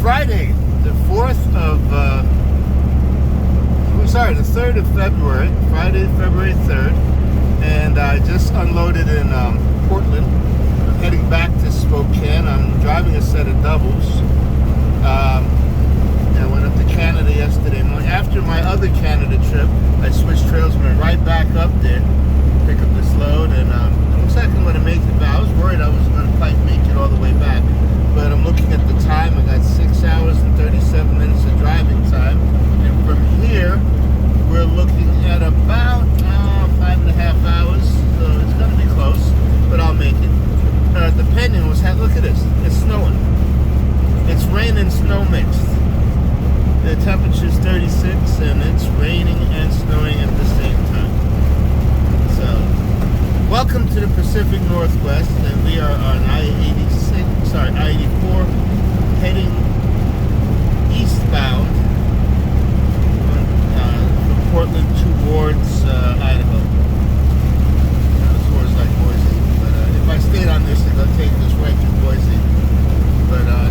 Friday, the 3rd of February, Friday, February 3rd, and I just unloaded in Portland. I'm heading back to Spokane. I'm driving a set of doubles. I went up to Canada yesterday morning. After my other Canada trip, I switched trails and went right back up there, pick up this load, and it looks like I'm going to make it back. I was worried I was going to quite make it all the way back, but I'm looking at the time. I got 6 hours and 37 minutes of driving time, and from here, we're looking at about 5.5 hours, so it's going to be close, but I'll make it. Depending on what's happening, look at this. It's snowing. It's rain and snow mixed. The temperature's 36, and it's raining and snowing at the same time. So, welcome to the Pacific Northwest, and we are on I-84, heading eastbound from Portland towards Idaho. Towards like Boise. But if I stayed on this, they're gonna take this right to Boise. But no,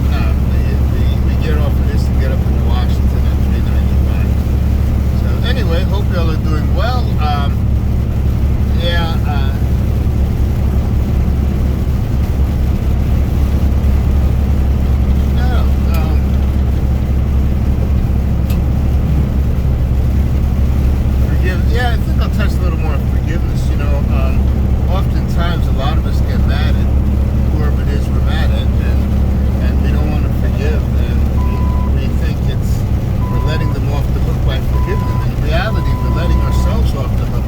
we get off of this and get up into Washington on 395. So anyway, hope y'all are doing well. I think I'll touch a little more on forgiveness. You know, oftentimes a lot of us get mad at whoever it is we're mad at, and we don't want to forgive, and we think we're letting them off the hook by forgiving them. In reality, we're letting ourselves off the hook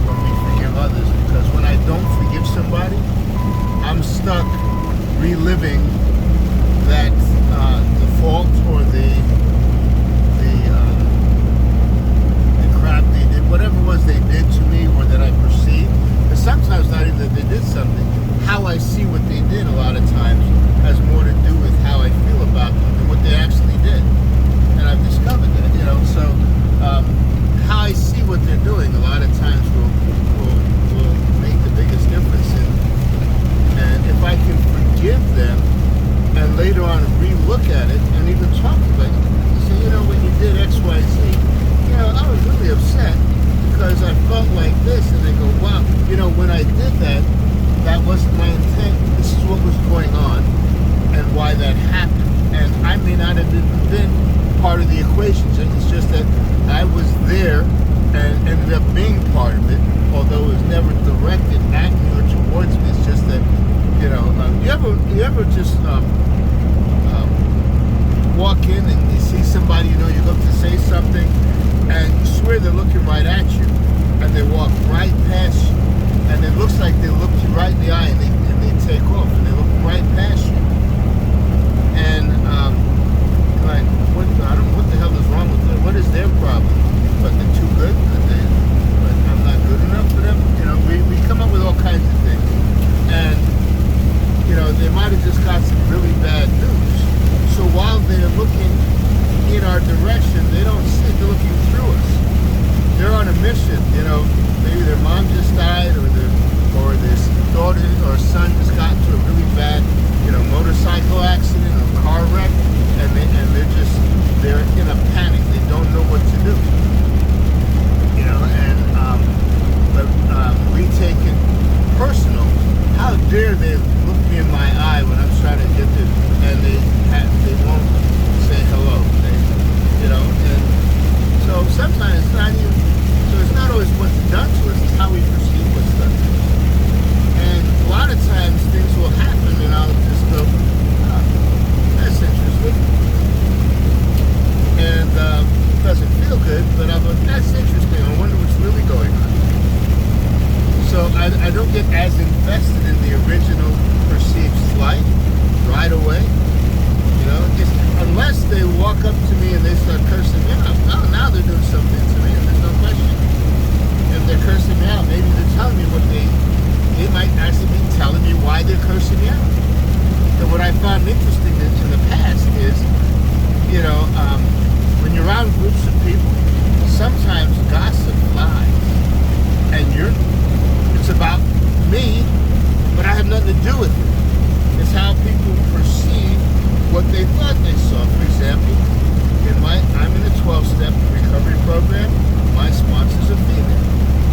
when we forgive others, because when I don't forgive somebody, I'm stuck reliving that the fault or the crap they did, whatever it was they did to me or that I perceived. And sometimes not even that they did something, how I see what they did a lot of times has more to do with how I feel about them than what they actually did. And I've discovered that, you know, so how I see what they're doing a lot of times will make the biggest difference. And if I can forgive them and later on re-look at it and even talk about it, say, you know, when you did X, Y, Z, you know, I was really upset because I felt like this, and they go, wow, you know, when I did that, that wasn't my intent. This is what was going on and why that happened. And I may not have even been part of the equation. It's just that I was there and ended up being part of it, although it was never directed at me or towards me. It's just that, you know, you ever just walk in and you see somebody, you know, you look to say something, and you swear they're looking right at you, and they walk right past you, and it looks like they looked you right in the eye, and they take off, and they look right past you, and like, I don't know what the hell is wrong with them. What is their problem? But they're too good, but I'm not good enough for them. You know, we come up with all kinds of things, and you know, they might have just got some really bad news. So while they're looking in our direction, they don't see it, they're looking through us. They're on a mission, you know, maybe their mom just died, or their daughter or son just got into a really bad, you know, motorcycle accident or car wreck, and they're in a panic. They don't know what to do. You know, and we take it personal. How dare they look me in my eye when I'm trying to get this, and they won't say hello. You know, and so sometimes it's not always what's done to us, it's how we perceive what's done to us. And a lot of times things will happen, and I'll just go, that's interesting. And it doesn't feel good, but I'll go, that's interesting, I wonder what's really going on. So I don't get as invested in the original perceived slight right away. You know, unless they walk up to me and they start cursing me out. Oh, now they're doing something to me, and there's no question. If they're cursing me out, maybe they're telling me what they might actually be telling me why they're cursing me out. And what I found interesting in the past is, you know, when you're around groups of people, sometimes gossip flies, and it's about me, but I have nothing to do with it. It's how people perceive what they thought they saw. For example, I'm in a 12-step recovery program. My sponsor's a female.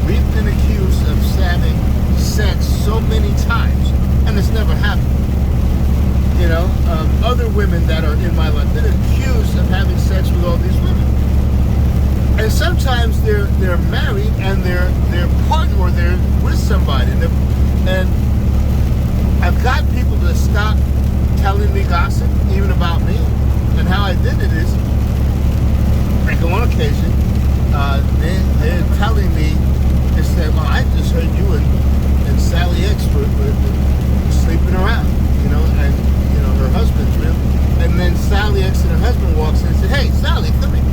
We've been accused of having sex so many times, and it's never happened. Other women that are in my life been accused of having sex with all these women, and sometimes they're married and their partner or they're with somebody, and I've got people to stop telling me gossip, even about me. And how I did it is, like on occasion, they're telling me, they say, well, I just heard you and Sally X were sleeping around, and, her husband's real. And then Sally X and her husband walks in and said, hey, Sally, come here.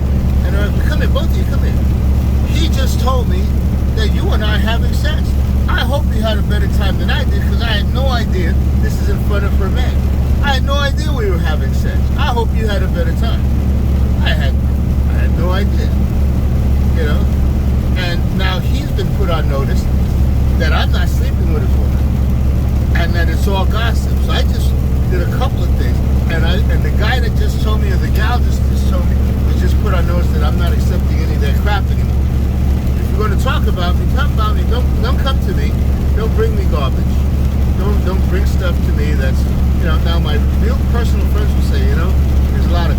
And come here, both of you, come here. He just told me that you and I are having sex. I hope you had a better time than I did, because I had no idea this is in front of her man. I had no idea we were having sex. I hope you had a better time. I had no idea. And now he's been put on notice that I'm not sleeping with his woman, and that it's all gossip. So I just did a couple of things, and the guy that just told me, or the gal just told me, was just put on notice that I'm not accepting any of that crap anymore. If you're going to talk about me, talk about me. Don't come to me. Don't bring me garbage. Don't bring stuff to me that's, now my real personal friends will say, there's a lot of